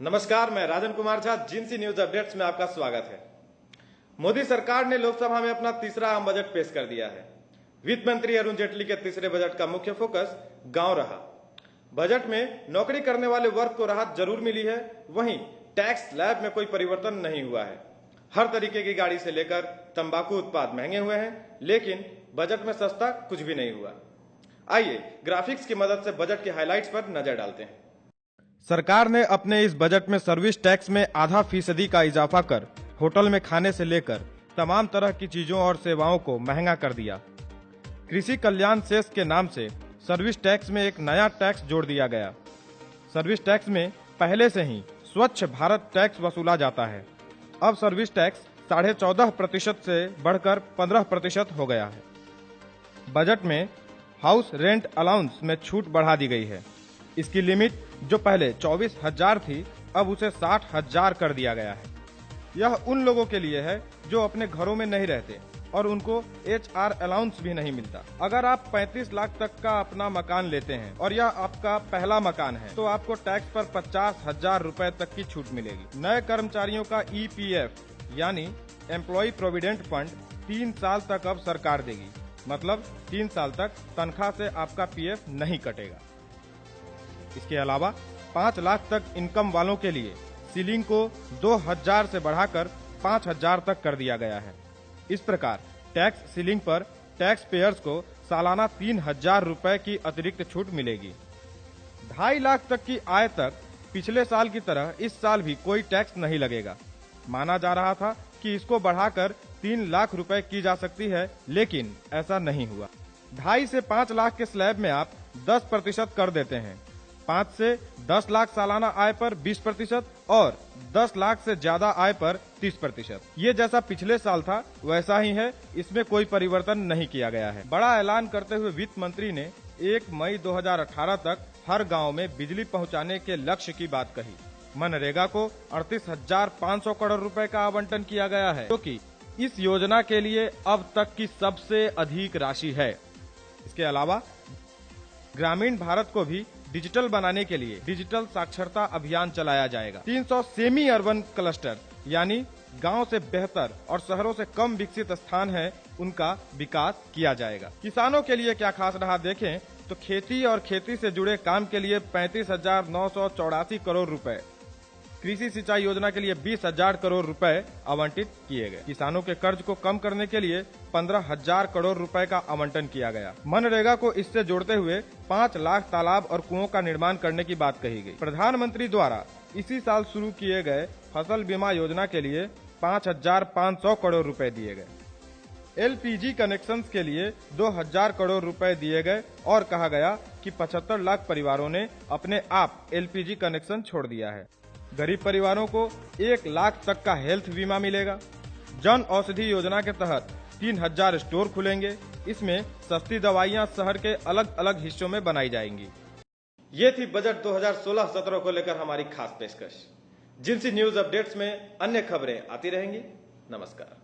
नमस्कार, मैं राजन कुमार झा, जिंसी news updates में आपका स्वागत है। मोदी सरकार ने लोकसभा में अपना तीसरा आम बजट पेश कर दिया है। वित्त मंत्री अरुण जेटली के तीसरे बजट का मुख्य फोकस गांव रहा। बजट में नौकरी करने वाले वर्ग को राहत जरूर मिली है, वहीं टैक्स स्लैब में कोई परिवर्तन नहीं हुआ है। हर तरीके की गाड़ी से लेकर तंबाकू उत्पाद महंगे हुए हैं, लेकिन बजट में सस्ता कुछ भी नहीं हुआ। आइए ग्राफिक्स की मदद से बजट के हाइलाइट्स पर नजर डालते हैं। सरकार ने अपने इस बजट में सर्विस टैक्स में .5% का इजाफा कर होटल में खाने से लेकर तमाम तरह की चीजों और सेवाओं को महंगा कर दिया। कृषि कल्याण सेस के नाम से सर्विस टैक्स में एक नया टैक्स जोड़ दिया गया। सर्विस टैक्स में पहले से ही स्वच्छ भारत टैक्स वसूला जाता है। अब सर्विस टैक्स 14.5% से बढ़कर 15% हो गया है। बजट में हाउस रेंट अलाउंस में छूट बढ़ा दी गई है। इसकी लिमिट जो पहले 24,000 थी, अब उसे 60,000 कर दिया गया है। यह उन लोगों के लिए है जो अपने घरों में नहीं रहते और उनको HR अलाउंस भी नहीं मिलता। अगर आप 35 लाख तक का अपना मकान लेते हैं और यह आपका पहला मकान है, तो आपको टैक्स पर 50,000 रुपए तक की छूट मिलेगी। नए कर्मचारियों का EPF यानी एम्प्लॉय प्रोविडेंट फंड 3 साल तक अब सरकार देगी। मतलब 3 साल तक तनख्वाह से आपका PF नहीं कटेगा। इसके अलावा 5 लाख तक इनकम वालों के लिए सीलिंग को 2,000 से बढ़ाकर 5,000 तक कर दिया गया है। इस प्रकार टैक्स सीलिंग पर टैक्स पेयर्स को सालाना 3,000 रुपए की अतिरिक्त छूट मिलेगी। 2.5 लाख तक की आय तक पिछले साल की तरह इस साल भी कोई टैक्स नहीं लगेगा। माना जा रहा था कि इसको बढ़ाकर 3 लाख रुपए की जा सकती है, लेकिन ऐसा नहीं हुआ। 2.5 से 5 लाख के स्लैब में आप 10% कर देते हैं। 5 से 10 लाख सालाना आय पर 20% और 10 लाख से ज्यादा आय पर 30%। ये जैसा पिछले साल था वैसा ही है, इसमें कोई परिवर्तन नहीं किया गया है। बड़ा ऐलान करते हुए वित्त मंत्री ने 1 मई 2018 तक हर गांव में बिजली पहुंचाने के लक्ष्य की बात कही। मनरेगा को 38,500 करोड़ रुपए का आवंटन किया गया है, जो कि इस योजना के लिए अब तक की सबसे अधिक राशि है। इसके अलावा ग्रामीण भारत को भी डिजिटल बनाने के लिए डिजिटल साक्षरता अभियान चलाया जाएगा। 300 सेमी अर्बन क्लस्टर यानी गांव से बेहतर और शहरों से कम विकसित स्थान है, उनका विकास किया जाएगा। किसानों के लिए क्या खास रहा देखें तो खेती और खेती से जुड़े काम के लिए 35,984 करोड़ रुपए, कृषि सिंचाई योजना के लिए 20,000 करोड़ रुपए आवंटित किए गए। किसानों के कर्ज को कम करने के लिए 15,000 करोड़ रुपए का आवंटन किया गया। मनरेगा को इससे जोड़ते हुए 5 लाख तालाब और कुओं का निर्माण करने की बात कही गई। प्रधानमंत्री द्वारा इसी साल शुरू किए गए फसल बीमा योजना के लिए 5,500 करोड़ रुपए दिए गए। LPG कनेक्शन के लिए 2,000 करोड़ रुपए दिए गए और कहा गया कि 75 लाख परिवारों ने अपने आप LPG कनेक्शन छोड़ दिया है। गरीब परिवारों को 1 लाख तक का हेल्थ बीमा मिलेगा। जन औषधि योजना के तहत 3,000 स्टोर खुलेंगे। इसमें सस्ती दवाइयां शहर के अलग अलग हिस्सों में बनाई जाएंगी। ये थी बजट 2016-17 को लेकर हमारी खास पेशकश। जिंसी न्यूज अपडेट्स में अन्य खबरें आती रहेंगी। नमस्कार।